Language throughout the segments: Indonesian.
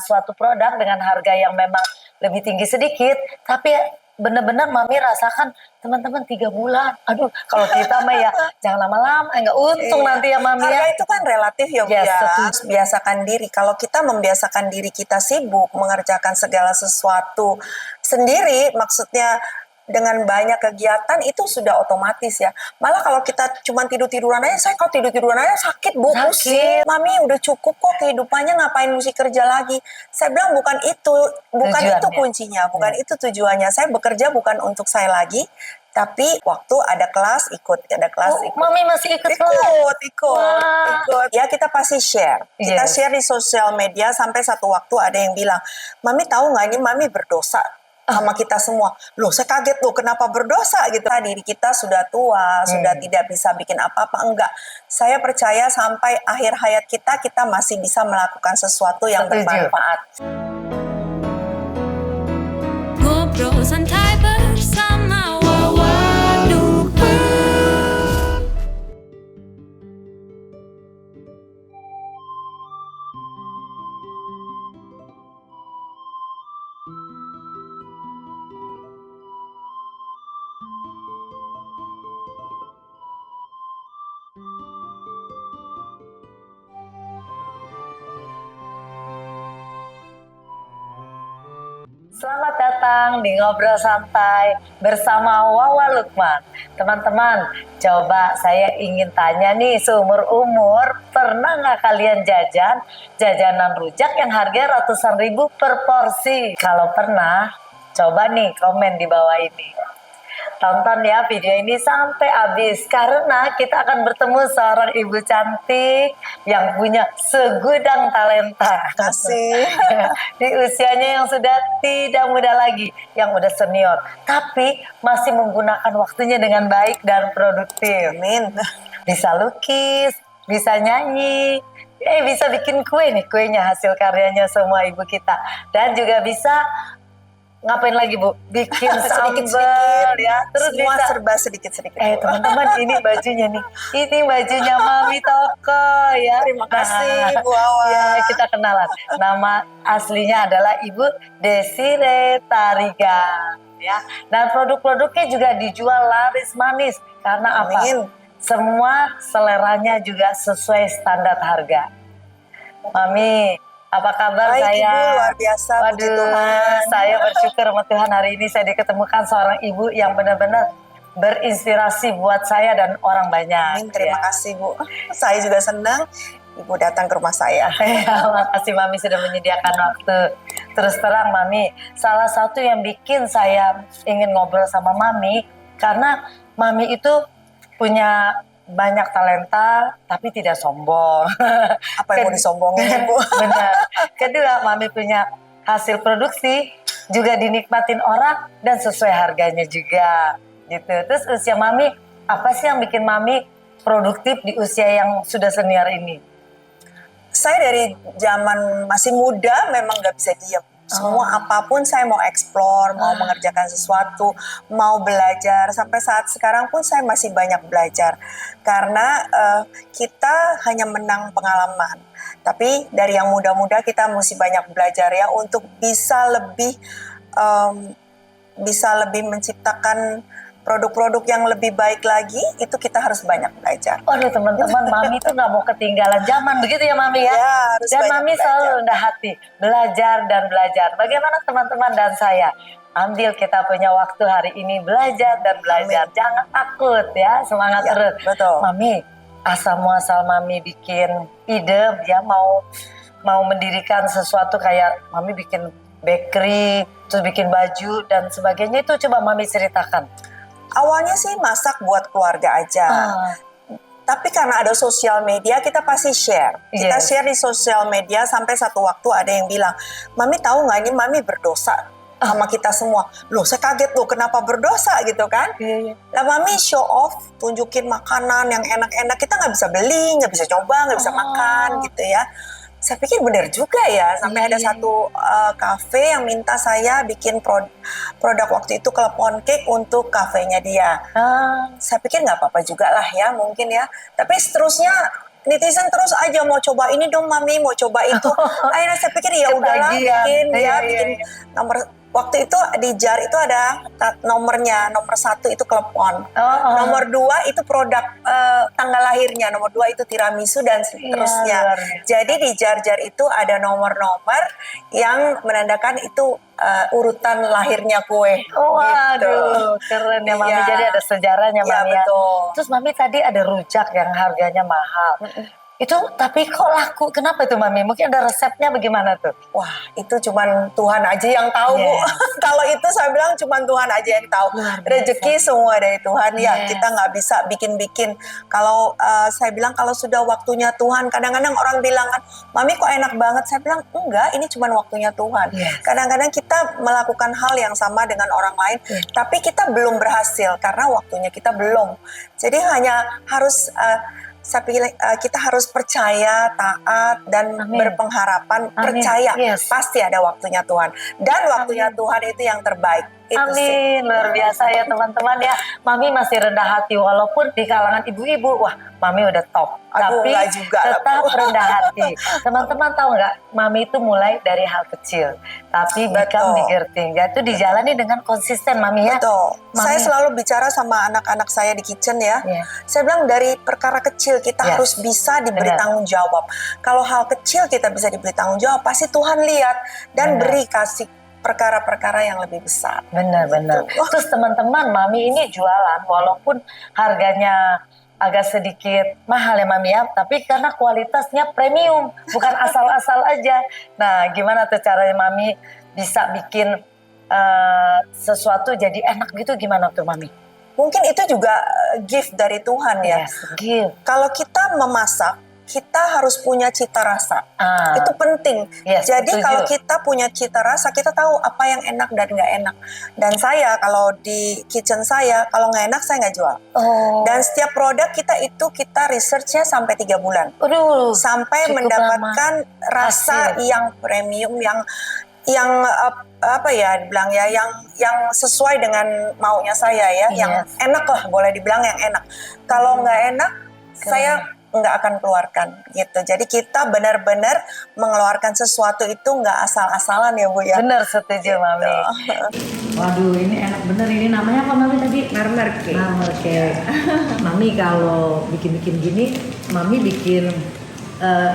suatu produk dengan harga yang memang lebih tinggi sedikit, tapi benar-benar Mami rasakan teman-teman 3 bulan. Aduh, kalau kita mah ya jangan lama-lama, nggak untung Iya. nanti ya Mami ya. Harga itu kan relatif ya Bu Yes, ya. setuju. Biasakan diri. Kalau kita membiasakan diri kita sibuk mengerjakan segala sesuatu sendiri, maksudnya dengan banyak kegiatan itu sudah otomatis ya. Malah kalau kita cuma tidur-tiduran aja, saya kalau tidur-tiduran aja sakit Bu, Sakit. pusing. Mami udah cukup kok kehidupannya, ngapain mesti kerja lagi. Saya bilang bukan itu Tujuannya. kuncinya, bukan itu tujuannya. Saya bekerja bukan untuk saya lagi, tapi waktu ada kelas ikut, ada kelas ikut. Mami masih ikut kelas? Ikut. Ya kita pasti share. Kita Yes. share di sosial media sampai satu waktu ada yang bilang, Mami tahu nggak ini Mami berdosa sama kita semua. Loh saya kaget loh kenapa berdosa gitu. Diri kita sudah tua, sudah tidak bisa bikin apa-apa. Enggak. Saya percaya sampai akhir hayat kita masih bisa melakukan sesuatu yang bermanfaat. Ngobrol santai bersama Wawaduh. Selamat datang di Ngobrol Santai bersama Wawa Lukman. Teman-teman, coba saya ingin tanya nih, seumur-umur pernah nggak kalian jajanan rujak yang harganya ratusan ribu per porsi? Kalau pernah, coba nih komen di bawah ini. Tonton ya video ini sampai habis karena kita akan bertemu seorang ibu cantik yang punya segudang talenta. Kasih. Di usianya yang sudah tidak muda lagi, yang udah senior, tapi masih menggunakan waktunya dengan baik dan produktif. Amin. Bisa lukis, bisa nyanyi, bisa bikin kue nih, kuenya hasil karyanya semua ibu kita, dan juga bisa ngapain lagi Bu? Bikin sambal ya. Terus semua bisa serba sedikit-sedikit. teman-teman ini bajunya nih. Ini bajunya Mami Toko ya. Terima kasih Bu Awa. Ya, kita kenalan. Nama aslinya adalah Ibu Desire Tarigan ya. Dan produk-produknya juga dijual laris manis karena apa? Amin. Semua seleranya juga sesuai standar harga. Mami, apa kabar? Baik, saya? Ibu, luar biasa, puji Waduh, Tuhan. saya bersyukur sama Tuhan hari ini saya diketemukan seorang ibu yang benar-benar berinspirasi buat saya dan orang banyak. Amin, terima kasih Bu. Saya juga senang Ibu datang ke rumah saya. Makasih Mami sudah menyediakan waktu. Terus terang Mami, salah satu yang bikin saya ingin ngobrol sama Mami karena Mami itu punya banyak talenta tapi tidak sombong. Apa yang mau disombongin Bu? Benar. Kedua, Mami punya hasil produksi juga dinikmatin orang dan sesuai harganya juga gitu. Terus usia Mami, apa sih yang bikin Mami produktif di usia yang sudah senior ini? Saya dari zaman masih muda memang nggak bisa diam. Semua apapun saya mau explore, mau mengerjakan sesuatu, mau belajar. Sampai saat sekarang pun saya masih banyak belajar. Karena kita hanya menang pengalaman. Tapi dari yang muda-muda kita mesti banyak belajar ya untuk bisa lebih menciptakan produk-produk yang lebih baik lagi, itu kita harus banyak belajar. Waduh teman-teman, Mami tuh nggak mau ketinggalan zaman, begitu ya Mami ya? Ya, harus dan banyak Mami belajar. selalu rendah hati, belajar dan belajar. Bagaimana teman-teman dan saya? Ambil kita punya waktu hari ini belajar dan belajar. Amin. Jangan takut ya, semangat Ya, terus. betul. Mami, asal muasal Mami bikin ide, ya mau mendirikan sesuatu kayak Mami bikin bakery, terus bikin baju dan sebagainya, itu coba Mami ceritakan. Awalnya sih masak buat keluarga aja. Tapi karena ada sosial media, kita pasti share. Kita Yes. share di sosial media sampai satu waktu ada yang bilang, Mami tahu nggak ini Mami berdosa sama kita semua. Loh saya kaget loh kenapa berdosa gitu kan. Lah Mami show off, tunjukin makanan yang enak-enak. Kita nggak bisa beli, nggak bisa coba, nggak bisa makan gitu ya. Saya pikir benar juga ya, sampai ada satu kafe yang minta saya bikin produk waktu itu klepon cake untuk kafenya dia. Saya pikir nggak apa-apa juga lah ya mungkin ya. Tapi seterusnya netizen terus aja mau coba ini dong mami, mau coba itu. Akhirnya saya pikir ya udahlah Ketagihan. bikin Iya, bikin iya. nomor. Waktu itu di JAR itu ada nomornya, nomor 1 itu klepon, nomor 2 itu produk tanggal lahirnya, nomor 2 itu tiramisu dan seterusnya. luar biasa. Jadi di JAR itu ada nomor-nomor yang menandakan itu urutan lahirnya kue. Waduh, keren ya Mami. Iya. Jadi ada sejarahnya Iya, Mami ya. betul. Terus Mami tadi ada rujak yang harganya mahal. Itu tapi kok laku? Kenapa itu Mami? Mungkin ada resepnya bagaimana tuh? Wah, itu cuman Tuhan aja yang tahu, Bu. Yes. Kalau itu saya bilang cuman Tuhan aja yang tahu. Luar biasa. Rezeki semua dari Tuhan ya. Yes. Kita nggak bisa bikin-bikin. Kalau saya bilang kalau sudah waktunya Tuhan, kadang-kadang orang bilang kan, Mami kok enak banget. Saya bilang enggak, ini cuman waktunya Tuhan. Yes. Kadang-kadang kita melakukan hal yang sama dengan orang lain, tapi kita belum berhasil karena waktunya kita belum. Jadi hanya harus saya pikir kita harus percaya, taat, dan Amin. berpengharapan, Amin. percaya Yes. pasti ada waktunya Tuhan. Dan waktunya Tuhan itu yang terbaik. Itu sih. Amin, luar biasa ya teman-teman ya. Mami masih rendah hati walaupun di kalangan ibu-ibu, wah Mami udah top. Aduh, Tapi enggak juga lah, tetap Bu. rendah hati. Teman-teman tahu nggak, Mami itu mulai dari hal kecil, tapi become Betul. bigger thing. Yaitu dijalani dengan konsisten Mami ya. Betul. Mami. Saya selalu bicara sama anak-anak saya di kitchen ya. Iya. Saya bilang dari perkara kecil kita Yes. harus bisa diberi Benar. tanggung jawab. Kalau hal kecil kita bisa diberi tanggung jawab, pasti Tuhan lihat dan Benar. beri kasih perkara-perkara yang lebih besar. Benar-benar. Gitu. Terus teman-teman, Mami ini jualan walaupun harganya agak sedikit mahal ya Mami ya, tapi karena kualitasnya premium, bukan asal-asal aja. Nah, gimana tuh caranya Mami bisa bikin sesuatu jadi enak gitu, gimana tuh Mami? Mungkin itu juga gift dari Tuhan ya. Yes, give. Kalau kita memasak, kita harus punya cita rasa. Ah, Itu penting. yes, Jadi setuju. kalau kita punya cita rasa, kita tahu apa yang enak dan nggak enak. Dan saya kalau di kitchen saya, kalau nggak enak saya nggak jual. Oh, Dan setiap produk kita researchnya sampai 3 bulan. aduh, Sampai cukup mendapatkan rasa Hasil. yang premium, yang apa ya dibilang ya, yang sesuai dengan maunya saya ya, yang Yes. enak lah, boleh dibilang yang enak. Kalau nggak enak, saya nggak akan keluarkan gitu. Jadi kita benar-benar mengeluarkan sesuatu itu nggak asal-asalan ya Bu ya. bener setuju Mami. Waduh, ini enak bener. Ini namanya apa Mami tadi? Marmer cake. Marmer cake. Mami kalau bikin-bikin gini, Mami bikin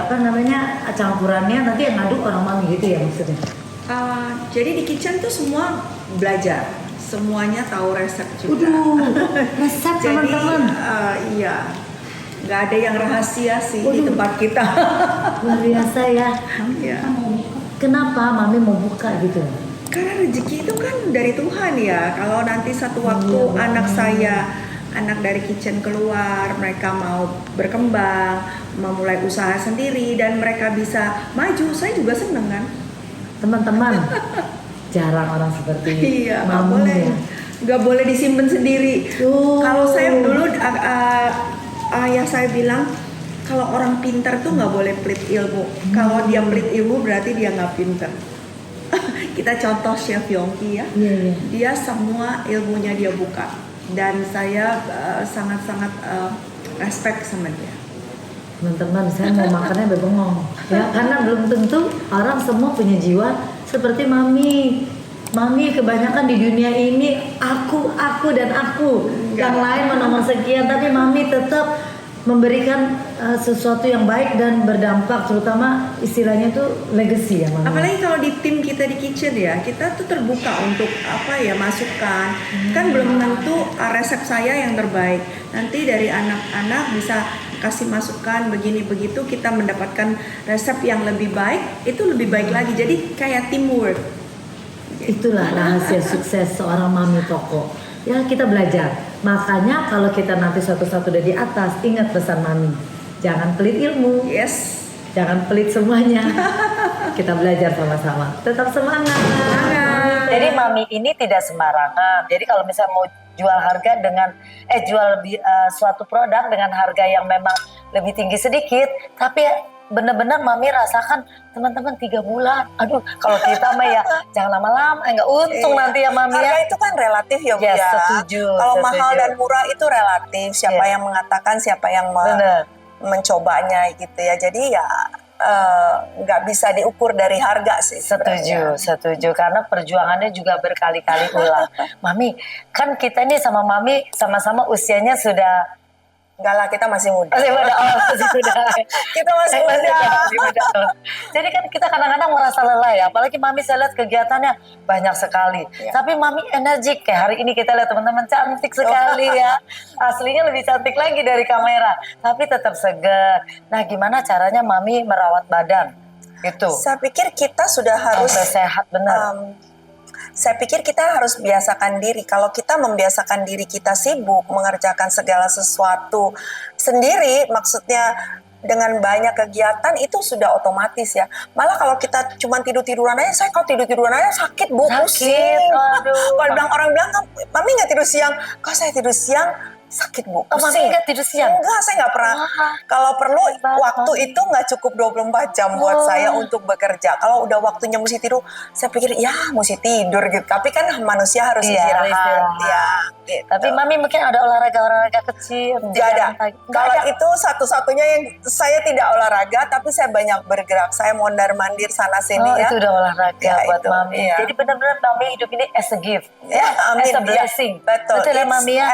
apa namanya campurannya nanti yang ngaduk orang Mami gitu ya maksudnya? Jadi di kitchen tuh semua belajar, semuanya tahu resep juga. Resep Jadi teman-teman. iya, nggak ada yang rahasia sih di tempat kita. Luar biasa ya. Ya. Kenapa Mami mau buka gitu? Karena rezeki itu kan dari Tuhan ya. Kalau nanti satu waktu anak saya, anak dari kitchen keluar, mereka mau berkembang, memulai usaha sendiri dan mereka bisa maju, saya juga seneng kan. Teman-teman, jarang orang seperti Iya, nggak Mami boleh, ya. nggak boleh disimpan sendiri. Tuh. Kalau saya dulu ayah saya bilang kalau orang pintar tuh nggak boleh pelit ilmu. Kalau dia pelit ilmu berarti dia nggak pintar. Kita contoh Chef Yongki ya, Iya, iya. dia semua ilmunya dia buka dan saya sangat-sangat respect sama dia. Teman-teman, saya mau makannya bebengong ya, karena belum tentu orang semua punya jiwa seperti Mami. Mami kebanyakan di dunia ini aku dan aku. Yang lain menomor sekian, tapi Mami tetap memberikan sesuatu yang baik dan berdampak, terutama istilahnya itu legacy ya Mami. Apalagi kalau di tim kita di kitchen ya, kita tuh terbuka untuk apa ya, masukan. Kan belum tentu resep saya yang terbaik. Nanti dari anak-anak bisa kasih masukan begini begitu, kita mendapatkan resep yang lebih baik, itu lebih baik lagi. Jadi kayak teamwork. Itulah rahasia sukses seorang Mami toko. Ya kita belajar. Makanya kalau kita nanti suatu-suatu udah di atas, ingat pesan Mami. Jangan pelit ilmu, Yes. jangan pelit semuanya. Kita belajar sama-sama. Tetap semangat. Jadi Mami ini tidak sembarangan. Jadi kalau misalnya mau jual harga dengan suatu produk dengan harga yang memang lebih tinggi sedikit, tapi benar-benar Mami rasakan teman-teman 3 bulan. Aduh, kalau kita mah ya jangan lama-lama, nggak untung nanti ya Mami ya. Harga itu kan relatif ya Bu Yes, ya. setuju, Kalau setuju. mahal dan murah itu relatif. Siapa Yes. yang mengatakan, siapa yang Bener. mencobanya gitu ya. Jadi ya nggak bisa diukur dari harga sih. Setuju, sebenarnya. setuju. Karena perjuangannya juga berkali-kali ulang. Mami, kan kita ini sama Mami sama-sama usianya sudah Enggak lah, kita masih muda. masih muda. Oh, masih muda. Kita masih muda. Masih muda. Jadi kan kita kadang-kadang merasa lelah ya. Apalagi Mami saya lihat kegiatannya banyak sekali. Iya. Tapi Mami energik. Kayak hari ini kita lihat teman-teman cantik sekali ya. Aslinya lebih cantik lagi dari kamera. Tapi tetap segar. Nah, gimana caranya Mami merawat badan? Gitu. Saya pikir kita sudah harus Sampai sehat benar. saya pikir kita harus biasakan diri. Kalau kita membiasakan diri kita sibuk mengerjakan segala sesuatu sendiri, maksudnya dengan banyak kegiatan itu sudah otomatis ya. Malah kalau kita cuma tidur-tiduran aja, saya kalau tidur-tiduran aja sakit, Bu, Sakit, pusing. aduh. Kalau orang bilang, Mami nggak tidur siang. Kalau saya tidur siang, sakit, Bu, Oh, Mami pusing. nggak tidur siang? Enggak, saya nggak pernah. Wah. Kalau perlu, Hebat, waktu Mami. itu nggak cukup 24 jam buat Wah. saya untuk bekerja. Kalau udah waktunya mesti tidur, saya pikir ya mesti tidur gitu. Tapi kan manusia harus Iya, istirahat. istirahat. Ya, gitu. Tapi Mami mungkin ada olahraga-olahraga kecil. Nggak ada. Nggak Kalau ada. itu satu-satunya yang saya tidak olahraga, tapi saya banyak bergerak. Saya mondar-mandir sana sini Oh, ya. itu udah olahraga Ya, buat itu, Mami. iya. Jadi benar-benar Mami hidup ini as a gift. Ya, amin. As a Ya, blessing. betul. Betul ya It's Mami ya?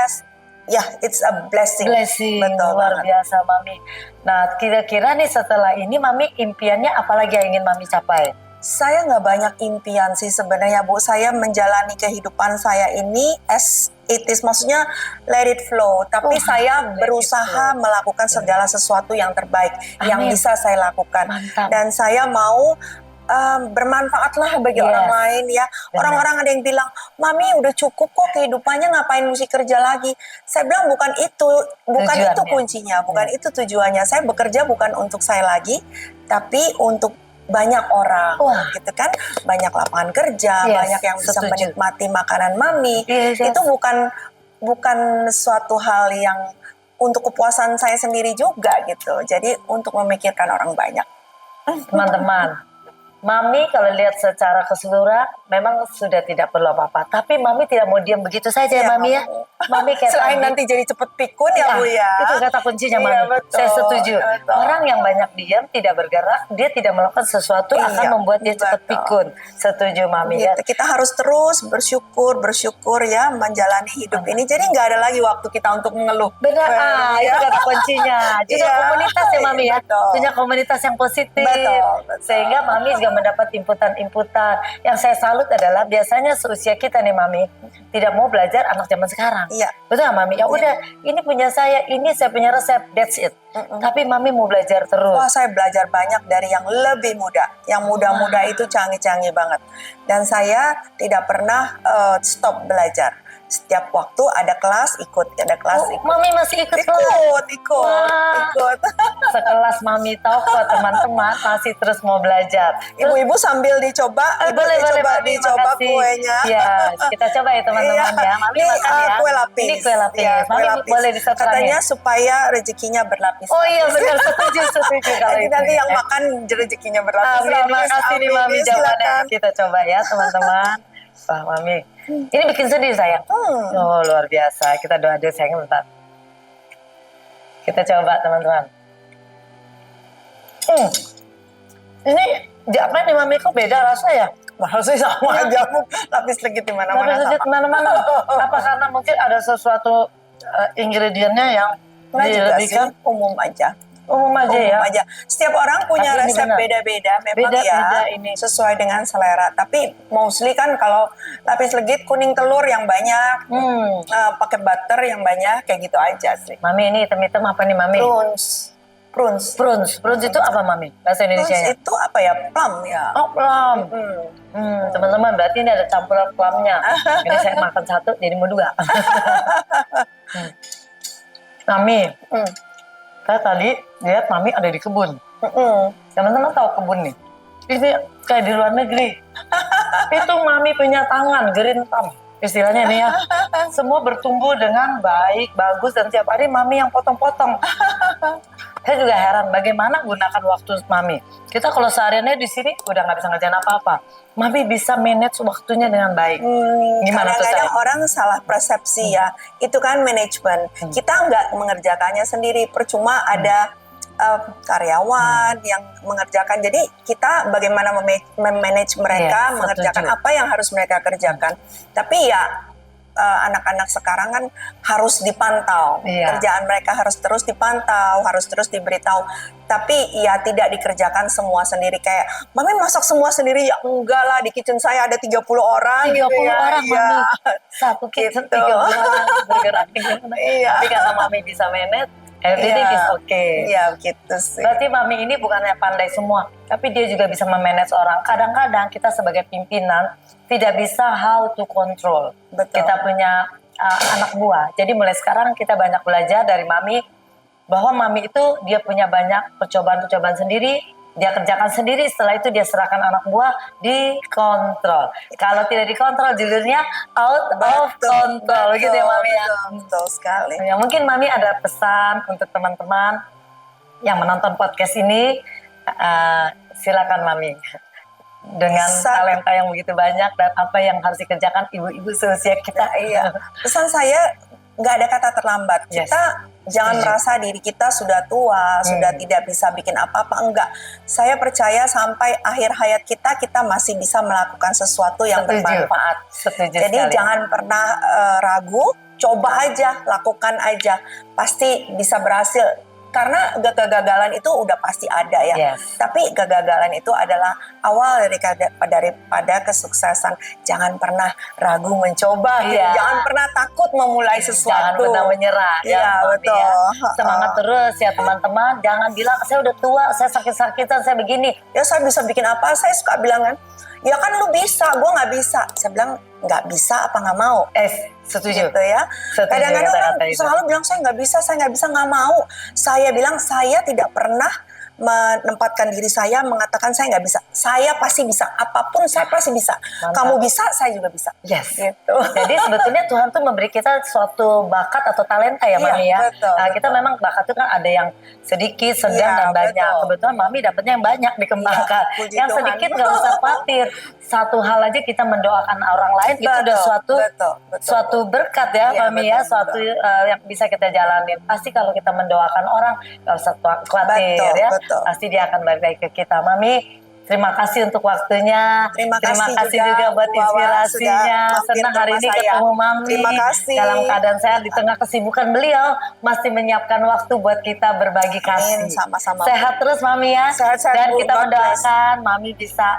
Ya, it's a blessing. Blessing. Betul Luar banget. biasa Mami. Nah, kira-kira nih setelah ini Mami impiannya apa lagi yang ingin Mami capai? Saya nggak banyak impian sih sebenarnya, Bu. Saya menjalani kehidupan saya ini as it is, maksudnya let it flow. Tapi Wah, saya let it berusaha flow. melakukan segala sesuatu yang terbaik yang Amin. bisa saya lakukan. Mantap. Dan saya mau bermanfaatlah bagi Yes. orang lain ya. Benar. Orang-orang ada yang bilang, Mami udah cukup kok kehidupannya, ngapain mesti kerja lagi. Saya bilang bukan itu Tujuannya. kuncinya, bukan itu tujuannya. Saya bekerja bukan untuk saya lagi, tapi untuk banyak orang, Wah. gitu kan, banyak lapangan kerja, Yes, banyak yang bisa setuju. menikmati makanan Mami. Yes, yes. Itu bukan suatu hal yang untuk kepuasan saya sendiri juga gitu. Jadi untuk memikirkan orang banyak. Teman-teman, Mami kalau lihat secara keseluruhan memang sudah tidak perlu apa-apa. Tapi Mami tidak mau diam begitu saja ya Iya, Mami ya. Mami kayak Selain tadi. nanti jadi cepet pikun ya, Bu ya. Itu kata kuncinya Iya, Mami. betul, Saya setuju. betul. Orang yang banyak diam, tidak bergerak, dia tidak melakukan sesuatu Iya, akan membuat dia cepat betul. pikun. Setuju Mami ya. Gitu. Kita harus terus bersyukur ya menjalani hidup ini. Jadi nggak ada lagi waktu kita untuk mengeluh. Benar, itu ya. kata kuncinya. Juga Iya, komunitas ya Mami ya. betul. Punya komunitas yang positif. Betul, betul. Sehingga Mami juga mendapat inputan-inputan. Yang saya salut adalah biasanya seusia kita nih Mami, tidak mau belajar anak zaman sekarang. Iya. Betul nggak Mami? Ya Iya. udah, ini punya saya, ini saya punya resep, that's it. Tapi Mami mau belajar terus. Wah, saya belajar banyak dari yang lebih muda. Yang muda-muda itu canggih-canggih banget. Dan saya tidak pernah stop belajar. Setiap waktu ada kelas, ikut. Ada kelas, Oh, ikut. Mami masih ikut kelas. Wah. Ikut. Sekelas Mami Toko teman-teman masih terus mau belajar. Terus Ibu-ibu sambil dicoba, boleh Mami, Mami, makasih. kuenya. Ya, kita coba ya teman-teman Iya. ya. Mami Ini makan ya. kue lapis. Ini kue lapis. Iya, Mami boleh disetranya. Katanya supaya rezekinya berlapis. Oh iya benar, setuju kalau itu. Nanti yang ya. makan rezekinya berlapis. Amin, makasih nih Mami jawabannya. Silakan. Kita coba ya teman-teman. Wah Mami, ini bikin sedih sayang. Hmm. Oh luar biasa, kita doa dulu sayang bentar. Kita coba teman-teman. Ini apa nih Mami, kok beda rasa ya? Masih sama aja, Bu. Lapis legit di mana-mana. Tapi sejak sama. mana-mana. Apa karena mungkin ada sesuatu ingredientnya yang Nggak juga sih, dilebihkan? umum aja. Umum aja ya. Umum aja. Setiap orang punya Tapi ini resep benar. beda-beda memang Beda-beda ya. ini. Sesuai dengan selera. Tapi mostly kan kalau lapis legit kuning telur yang banyak, pakai butter yang banyak, kayak gitu aja sih. Mami ini hitam-hitam apa nih Mami? Prunes. Prunes itu apa Mami? Bahasa Prunes Indonesia ya? itu apa ya? Plum ya. Oh plum. Hmm. Teman-teman berarti ini ada campuran plumnya. Ini saya makan satu jadi mau dua. Mami, Hmm. saya tadi lihat Mami ada di kebun. Mm-mm. Teman-teman tahu kebun nih? Ini kayak di luar negeri. Itu Mami punya tangan, green thumb. Istilahnya nih ya. Semua bertumbuh dengan baik, bagus, dan tiap hari Mami yang potong-potong. Saya juga heran bagaimana gunakan waktu Mami. Kita kalau sehariannya di sini udah nggak bisa ngerjain apa-apa. Mami bisa manage waktunya dengan baik. Gimana tuh Kadang-kadang saya? orang salah persepsi ya. Itu kan manajemen. Kita nggak mengerjakannya sendiri. Percuma ada karyawan yang mengerjakan. Jadi kita bagaimana memanage mereka, Yes, mengerjakan setuju. apa yang harus mereka kerjakan. Tapi ya anak-anak sekarang kan harus dipantau. Iya. Kerjaan mereka harus terus dipantau, harus terus diberitahu. Tapi ya tidak dikerjakan semua sendiri. Kayak, Mami masak semua sendiri? Ya enggak lah, di kitchen saya ada 30 orang. 30 gitu ya. orang, Iya. Mami. Satu kitchen Gitu. 30 orang bergerak di mana. Iya. Tapi karena Mami bisa manage, everything Iya. is okay. Iya, gitu sih. Berarti Mami ini bukannya pandai semua, tapi dia juga bisa memanage orang. Kadang-kadang kita sebagai pimpinan tidak bisa how to control. Betul. Kita punya anak buah. Jadi mulai sekarang kita banyak belajar dari Mami bahwa Mami itu dia punya banyak percobaan-percobaan sendiri, dia kerjakan sendiri, setelah itu dia serahkan anak buah dikontrol. Kalau tidak dikontrol judulnya out of control gitu ya Mami ya. Betul sekali. Ya, mungkin Mami ada pesan untuk teman-teman yang menonton podcast ini. Silakan Mami. Dengan talenta yang begitu banyak dan apa yang harus dikerjakan ibu-ibu seusia kita. Iya. Pesan saya nggak ada kata terlambat. Yes. Kita jangan Setuju. merasa diri kita sudah tua, sudah tidak bisa bikin apa-apa. Enggak. Saya percaya sampai akhir hayat kita masih bisa melakukan sesuatu yang Setuju. bermanfaat. Setuju Jadi sekali. jangan pernah ragu, coba aja, lakukan aja. Pasti bisa berhasil. Karena kegagalan itu udah pasti ada ya. Yes. Tapi kegagalan itu adalah awal daripada kesuksesan. Jangan pernah ragu mencoba, gitu. Iya. Jangan pernah takut memulai Jangan sesuatu. pernah menyerah. Iya, Mami, betul. ya. Semangat terus ya teman-teman. Jangan bilang saya udah tua, saya sakit-sakitan, saya begini. Ya saya bisa bikin apa? Saya suka bilang kan, ya kan lu bisa, gue nggak bisa. Saya bilang nggak bisa apa nggak mau. Setuju. Gitu ya. Setuju Kadang-kadang kata-kata orang itu. selalu bilang saya nggak bisa, nggak mau. Saya bilang saya tidak pernah menempatkan diri saya mengatakan saya nggak bisa. Saya pasti bisa. Apapun saya pasti bisa. Mantap. Kamu bisa, saya juga bisa. Yes. Gitu. Jadi sebetulnya Tuhan tuh memberi kita suatu bakat atau talenta ya Iya, Mami ya. betul, Nah, kita betul. memang bakat itu kan ada yang sedikit, sedang Iya, dan banyak. betul. Kebetulan Mami dapatnya yang banyak dikembangkan. Iya, puji Yang Tuhan. sedikit nggak usah khawatir. Satu hal aja kita mendoakan orang lain itu udah Betul. suatu berkat ya Iya, Mami ya, betul, suatu yang bisa kita jalanin. Pasti kalau kita mendoakan orang nggak usah khawatir Betul, ya. betul. Pasti dia akan balik lagi ke kita. Mami, terima kasih untuk waktunya. Terima kasih juga buat Bu Wawa, inspirasinya. sudah mampir Senang ke hari rumah ini saya. ketemu Mami. Terima kasih. Dalam keadaan sehat di tengah kesibukan beliau masih menyiapkan waktu buat kita berbagi kasih. Amin, sama-sama, Bu. Sehat terus Mami ya. Sehat-sehat, Dan Bu. kita God mendoakan Mami bisa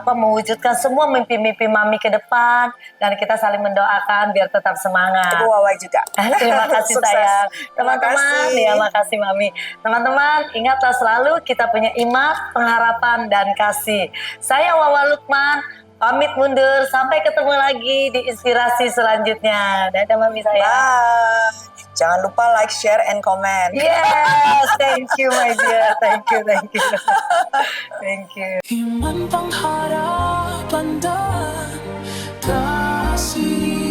mewujudkan semua mimpi-mimpi Mami ke depan, dan kita saling mendoakan biar tetap semangat. Ibu Wawa juga. Terima kasih Sukses. sayang. Terima Teman-teman, kasih. ya makasih Mami. Teman-teman, ingatlah selalu kita punya iman, pengharapan, dan kasih. Saya Wawa Lukman, pamit mundur. Sampai ketemu lagi di inspirasi selanjutnya. Dadah Mami saya. Bye. Jangan lupa like, share, and comment. Yes, thank you my dear. Thank you. Thank you. Iman pengharapan dan kasih.